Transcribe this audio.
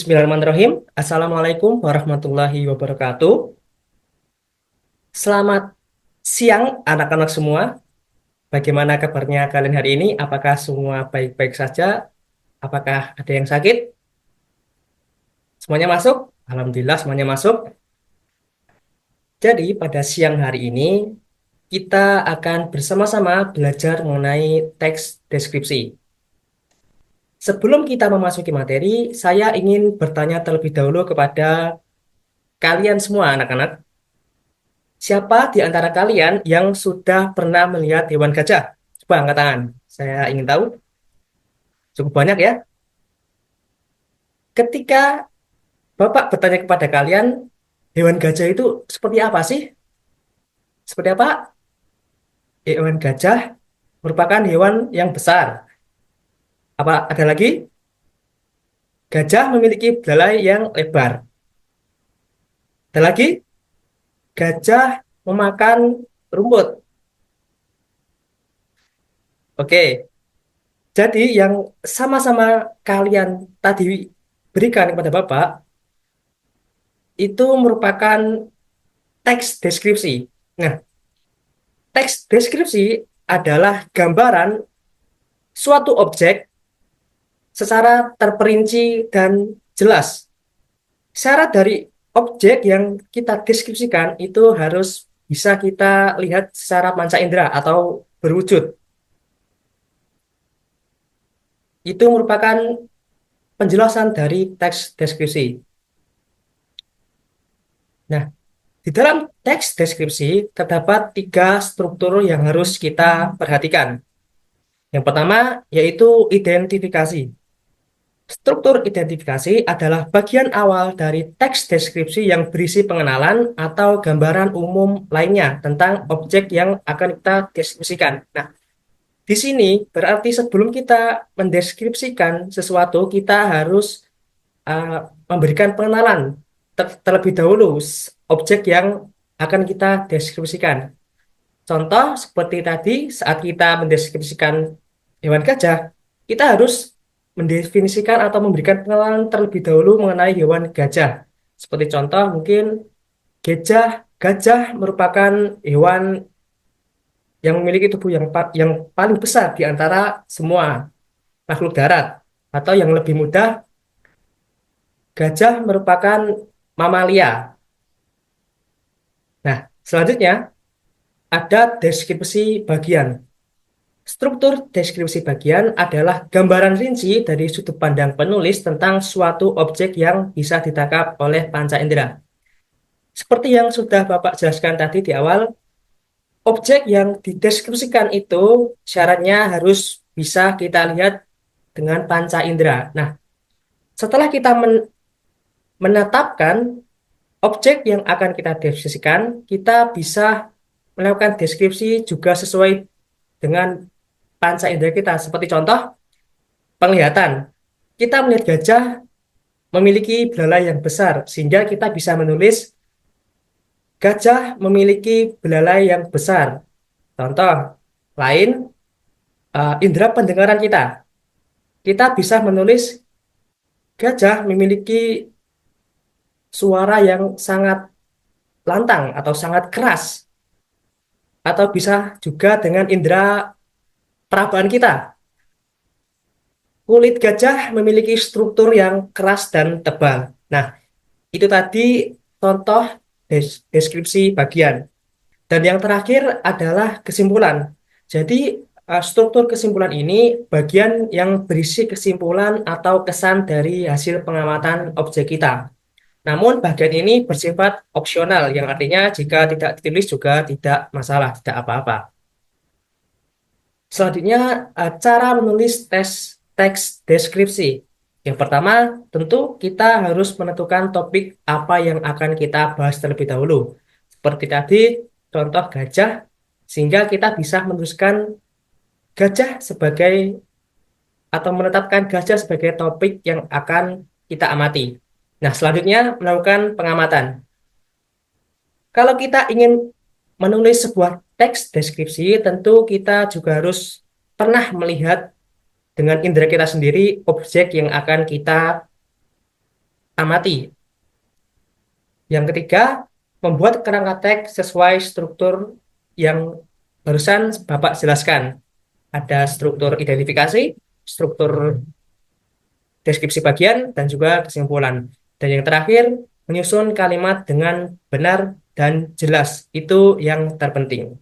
Bismillahirrahmanirrahim. Assalamualaikum warahmatullahi wabarakatuh. Selamat siang anak-anak semua. Bagaimana kabarnya kalian hari ini? Apakah semua baik-baik saja? Apakah ada yang sakit? Semuanya masuk? Alhamdulillah semuanya masuk. Jadi pada siang hari ini kita akan bersama-sama belajar mengenai teks deskripsi. Sebelum kita memasuki materi, saya ingin bertanya terlebih dahulu kepada kalian semua anak-anak. Siapa di antara kalian yang sudah pernah melihat hewan gajah? Coba angkat tangan. Saya ingin tahu. Cukup banyak ya. Ketika Bapak bertanya kepada kalian, hewan gajah itu seperti apa sih? Seperti apa? Hewan gajah merupakan hewan yang besar. Apa ada lagi? Gajah memiliki belalai yang lebar. Ada lagi? Gajah memakan rumput. Oke. Jadi yang sama-sama kalian tadi berikan kepada Bapak itu merupakan teks deskripsi. Nah, teks deskripsi adalah gambaran suatu objek secara terperinci dan jelas. Syarat dari objek yang kita deskripsikan itu harus bisa kita lihat secara panca indera atau berwujud. Itu merupakan penjelasan dari teks deskripsi. Nah, di dalam teks deskripsi terdapat tiga struktur yang harus kita perhatikan. Yang pertama yaitu identifikasi. Struktur identifikasi adalah bagian awal dari teks deskripsi yang berisi pengenalan atau gambaran umum lainnya tentang objek yang akan kita deskripsikan. Nah, di sini berarti sebelum kita mendeskripsikan sesuatu, kita harus memberikan pengenalan terlebih dahulu objek yang akan kita deskripsikan. Contoh seperti tadi saat kita mendeskripsikan hewan gajah, kita harus mendefinisikan atau memberikan pengenalan terlebih dahulu mengenai hewan gajah. Seperti contoh mungkin gajah merupakan hewan yang memiliki tubuh yang paling besar di antara semua makhluk darat. Atau yang lebih mudah, gajah merupakan mamalia. Nah, selanjutnya ada deskripsi bagian. Struktur deskripsi bagian adalah gambaran rinci dari sudut pandang penulis tentang suatu objek yang bisa ditangkap oleh panca indera. Seperti yang sudah Bapak jelaskan tadi di awal, objek yang dideskripsikan itu syaratnya harus bisa kita lihat dengan panca indera. Nah, setelah kita menetapkan objek yang akan kita deskripsikan, kita bisa melakukan deskripsi juga sesuai dengan panca indera kita. Seperti contoh, penglihatan. Kita melihat gajah memiliki belalai yang besar, sehingga kita bisa menulis gajah memiliki belalai yang besar. Contoh lain, indera pendengaran kita. Kita bisa menulis gajah memiliki suara yang sangat lantang atau sangat keras. Atau bisa juga dengan indera perabaan kita. Kulit gajah memiliki struktur yang keras dan tebal. Nah, itu tadi contoh deskripsi bagian. Dan yang terakhir adalah kesimpulan. Jadi, struktur kesimpulan ini bagian yang berisi kesimpulan atau kesan dari hasil pengamatan objek kita. Namun, bagian ini bersifat opsional, yang artinya jika tidak ditulis juga tidak masalah, tidak apa-apa. Selanjutnya, cara menulis teks deskripsi. Yang pertama, tentu kita harus menentukan topik apa yang akan kita bahas terlebih dahulu. Seperti tadi, contoh gajah, sehingga kita bisa menuliskan gajah sebagai atau menetapkan gajah sebagai topik yang akan kita amati. Nah, selanjutnya melakukan pengamatan. Kalau kita ingin menulis sebuah teks deskripsi, tentu kita juga harus pernah melihat dengan indera kita sendiri objek yang akan kita amati. Yang ketiga, membuat kerangka teks sesuai struktur yang barusan Bapak jelaskan. Ada struktur identifikasi, struktur deskripsi bagian, dan juga kesimpulan. Dan yang terakhir, menyusun kalimat dengan benar dan jelas. Itu yang terpenting.